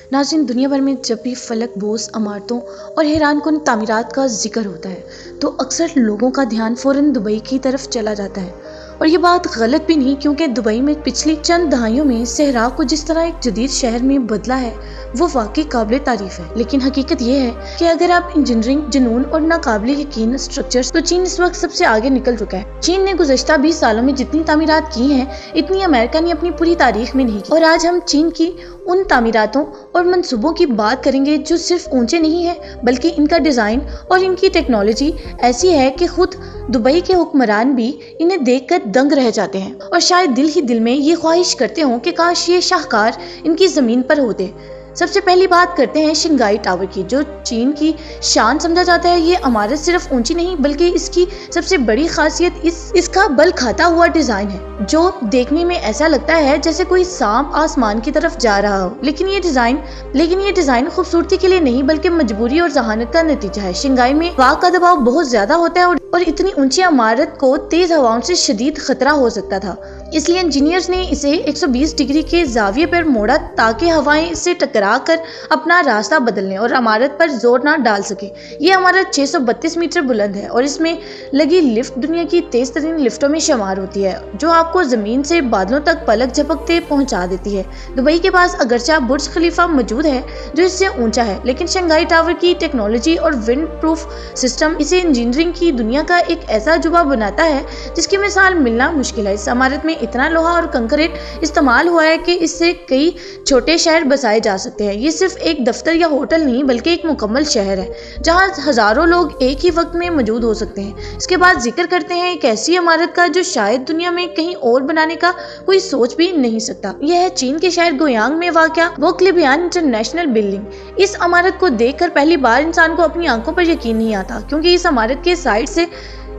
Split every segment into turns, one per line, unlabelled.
नाज़रीन, दुनिया भर में जब भी फलक बोस इमारतों और हैरान कुन तामीरात का जिक्र होता है तो अक्सर लोगों का ध्यान फ़ौरन दुबई की तरफ चला जाता है। और ये बात गलत भी नहीं, क्योंकि दुबई में पिछली चंद दहाइयों में सहरा को जिस तरह एक जदीद शहर में बदला है वो वाकई काबिल तारीफ है। लेकिन हकीकत ये है कि अगर आप इंजीनियरिंग, जुनून और नाकाबिल यकीन स्ट्रक्चर्स, तो चीन इस वक्त सबसे आगे निकल चुका है। चीन ने गुज़श्ता 20 सालों में जितनी तामीरात की हैं, इतनी अमेरिका ने अपनी पूरी तारीख में नहीं की। और आज हम चीन की उन तामीरातों और मंसूबों की बात करेंगे जो सिर्फ ऊंचे नहीं है, बल्कि इनका डिज़ाइन और इनकी टेक्नोलॉजी ऐसी है कि खुद दुबई के हुक्मरान भी इन्हें देखकर दंग रह जाते हैं और शायद दिल ही दिल में ये ख्वाहिश करते हों कि काश ये शाहकार इनकी ज़मीन पर होते। सबसे पहली बात करते हैं शंघाई टावर की, जो चीन की शान समझा जाता है। ये इमारत सिर्फ ऊंची नहीं, बल्कि इसकी सबसे बड़ी खासियत इसका बल खाता हुआ डिज़ाइन है, जो देखने में ऐसा लगता है जैसे कोई सांप आसमान की तरफ जा रहा हो। लेकिन ये डिज़ाइन खूबसूरती के लिए नहीं, बल्कि मजबूरी और जहानत का नतीजा है। शंघाई में हवा का दबाव बहुत ज्यादा होता है और इतनी ऊंची इमारत को तेज हवाओं से शदीद खतरा हो सकता था। इसलिए इंजीनियर्स ने इसे 120 डिग्री के जाविये पर मोड़ा ताकि हवाएं इससे टकरा कर अपना रास्ता बदल लें और इमारत पर जोर ना डाल सके। ये इमारत 632 मीटर बुलंद है और इसमें लगी लिफ्ट दुनिया की तेज तरीन लिफ्टों में शुमार होती है, जो आपको जमीन से बादलों तक पलक झपकते पहुंचा देती है। दुबई के पास अगरचा बुर्ज खलीफा मौजूद है जो इससे ऊंचा है, लेकिन शंघाई टावर की टेक्नोलॉजी और विंड प्रूफ सिस्टम इसे इंजीनियरिंग की दुनिया का एक ऐसा अजूबा बनाता है जिसकी मिसाल मिलना मुश्किल है। इस इमारत में इतना लोहा और कंक्रीट इस्तेमाल हुआ है कि इससे कई छोटे शहर बसाए जा सकते हैं। ये सिर्फ एक दफ्तर या होटल नहीं, बल्कि एक मुकम्मल शहर है जहां हजारों लोग एक ही वक्त में मौजूद हो सकते हैं। इसके बाद जिक्र करते हैं एक ऐसी इमारत का जो शायद दुनिया में कहीं और बनाने का कोई सोच भी नहीं सकता। यह है चीन के शहर गोयांग में वाक़या वोक्लिबियान इंटरनेशनल बिल्डिंग। इस इमारत को देखकर पहली बार इंसान को अपनी आंखों पर यकीन नहीं आता, क्योंकि इस इमारत के साइड से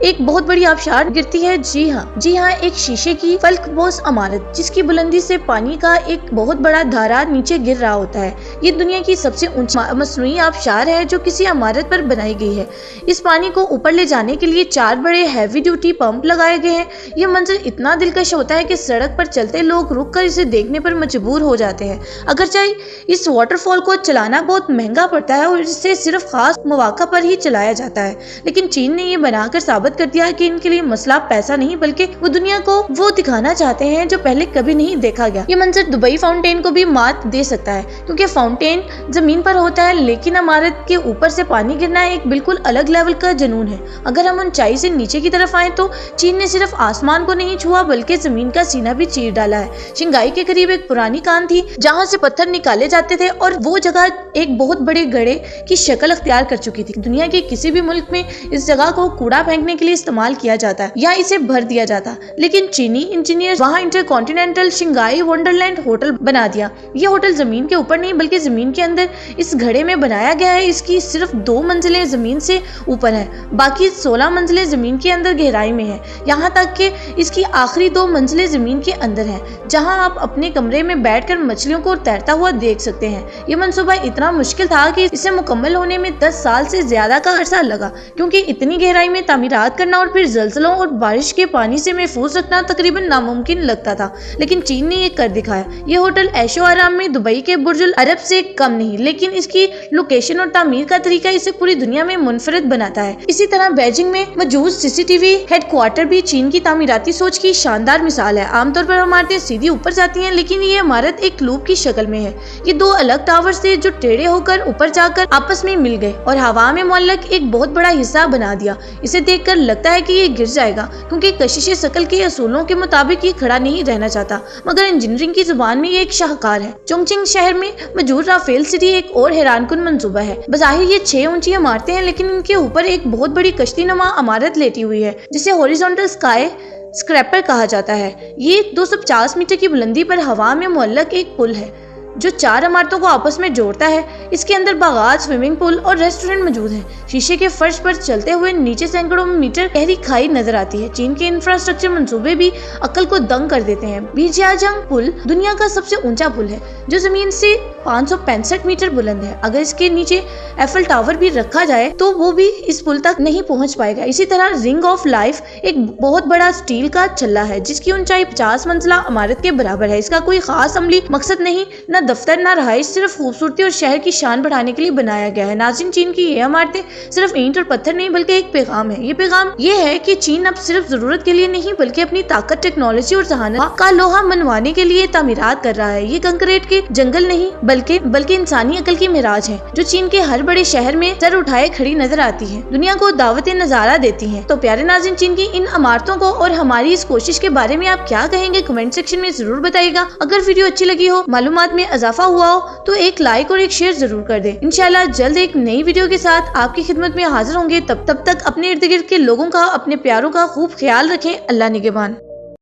एक बहुत बड़ी आबशार गिरती है। जी हाँ, एक शीशे की फलकबोस इमारत जिसकी बुलंदी से पानी का एक बहुत बड़ा धारा नीचे गिर रहा होता है। ये दुनिया की सबसे ऊंची मसनूई आबशार है जो किसी इमारत पर बनाई गई है। इस पानी को ऊपर ले जाने के लिए 4 बड़े हैवी ड्यूटी पंप लगाए गए हैं। ये मंजर इतना दिलकश होता है कि सड़क पर चलते लोग रुककर इसे देखने पर मजबूर हो जाते हैं। अगरचे इस वाटरफॉल को चलाना बहुत महंगा पड़ता है और इसे सिर्फ खास मौका पर ही चलाया जाता है, लेकिन चीन ने ये बनाकर साबित कर दिया है कि इनके लिए मसला पैसा नहीं, बल्कि वो दुनिया को वो दिखाना चाहते हैं जो पहले कभी नहीं देखा गया। ये मंजर दुबई फाउंटेन को भी मात दे सकता है, क्योंकि फाउंटेन जमीन पर होता है, लेकिन इमारत के ऊपर से पानी गिरना एक बिल्कुल अलग लेवल का जुनून है। अगर हम ऊंचाई से नीचे की तरफ आए तो चीन ने सिर्फ आसमान को नहीं छुआ, बल्कि जमीन का सीना भी चीर डाला है। शंघाई के करीब एक पुरानी कान थी जहाँ से पत्थर निकाले जाते थे और वो जगह एक बहुत बड़े गड्ढे की शक्ल अख्तियार कर चुकी थी। दुनिया के किसी भी मुल्क में इस जगह को कूड़ा फेंकने के लिए इस्तेमाल किया जाता है या इसे भर दिया जाता, लेकिन चीनी इंजीनियर्स वहां इंटरकॉन्टिनेंटल शंघाई वंडरलैंड होटल बना दिया। ये होटल जमीन के ऊपर नहीं, बल्कि जमीन के अंदर इस घड़े में बनाया गया है। इसकी सिर्फ 2 मंजिलें जमीन से ऊपर है, बाकी 16 मंजिलें जमीन के अंदर गहराई में है। यहाँ तक कि इसकी आखिरी 2 मंजिलें जमीन के अंदर है, जहाँ आप अपने कमरे में बैठकर मछलियों को तैरता हुआ देख सकते हैं। ये मंसूबा इतना मुश्किल था कि इसे मुकम्मल होने में 10 साल से ज्यादा का अरसा लगा, क्योंकि इतनी गहराई में तामीरात करना और फिर ज़लज़लों और बारिश के पानी से महफूज रखना तकरीबन नामुमकिन लगता था, लेकिन चीन ने ये कर दिखाया। ये होटल ऐशो आराम में दुबई के बुर्ज अल अरब से कम नहीं, लेकिन इसकी लोकेशन और तामीर का तरीका इसे पूरी दुनिया में मुनफरिद बनाता है। इसी तरह बीजिंग में मौजूद सीसीटीवी हेडक्वार्टर भी चीन की तामीराती सोच की शानदार मिसाल है। आमतौर पर इमारतें सीधी ऊपर जाती हैं, लेकिन ये इमारत एक लूप की शक्ल में है। ये 2 अलग टावर्स थे जो टेढ़े होकर ऊपर जाकर आपस में मिल गए और हवा में मुअल्लक एक बहुत बड़ा हिस्सा बना दिया। इसे देखकर लगता है कि ये गिर जाएगा, क्योंकि कशिश शकल के असूलों के मुताबिक ये खड़ा नहीं रहना चाहता, मगर इंजीनियरिंग की जुबान में ये एक शाहकार है। चोंगचिंग शहर में मौजूद राफेल सिटी एक और हैरानकुन मंसूबा है। बज़ाहिर ये 6 ऊंची इमारतें हैं, लेकिन इनके ऊपर एक बहुत बड़ी कश्तीनुमा इमारत लेटी हुई है जिसे हॉरिजॉन्टल स्काई स्क्रैपर कहा जाता है। ये 250 मीटर की बुलंदी पर हवा में मुअल्लक एक पुल है जो 4 इमारतों को आपस में जोड़ता है। इसके अंदर बागात, स्विमिंग पूल और रेस्टोरेंट मौजूद हैं। शीशे के फर्श पर चलते हुए नीचे सैकड़ों मीटर गहरी खाई नजर आती है। चीन के इंफ्रास्ट्रक्चर मंसूबे भी अक्ल को दंग कर देते हैं। बीजियाजंग पुल दुनिया का सबसे ऊंचा पुल है, जो जमीन से 565 मीटर बुलंद है। अगर इसके नीचे एफल टावर भी रखा जाए तो वो भी इस पुल तक नहीं पहुंच पाएगा। इसी तरह रिंग ऑफ लाइफ एक बहुत बड़ा स्टील का छल्ला है जिसकी ऊंचाई 50 मंजिला इमारत के बराबर है। इसका कोई खास अमली मकसद नहीं, न दफ्तर न रहाइश, सिर्फ खूबसूरती और शहर की शान बढ़ाने के लिए बनाया गया है। नाज़रीन, चीन की ये इमारतें सिर्फ ईंट और पत्थर नहीं बल्कि एक पैगाम है। ये पैगाम ये है कि चीन अब सिर्फ जरूरत के लिए नहीं बल्कि अपनी ताकत, टेक्नोलॉजी और जहानत का लोहा मनवाने के लिए तामीरात कर रहा है। ये कंक्रीट के जंगल नहीं बल्कि इंसानी अकल की मिराज है जो चीन के हर बड़े शहर में सर उठाए खड़ी नजर आती है, दुनिया को दावत नजारा देती है। तो प्यारे नाज़रीन, चीन की इन इमारतों को और हमारी इस कोशिश के बारे में आप क्या कहेंगे कमेंट सेक्शन में जरूर बताइएगा। अगर वीडियो अच्छी लगी हो, मालूमात में इजाफा हुआ हो तो एक लाइक और एक शेयर जरूर कर दें। इंशाल्लाह जल्द एक नई वीडियो के साथ आपकी खिदमत में हाजिर होंगे। तब तक अपने इर्द गिर्द के लोगों का, अपने प्यारों का खूब ख्याल रखें। अल्लाह निगहबान।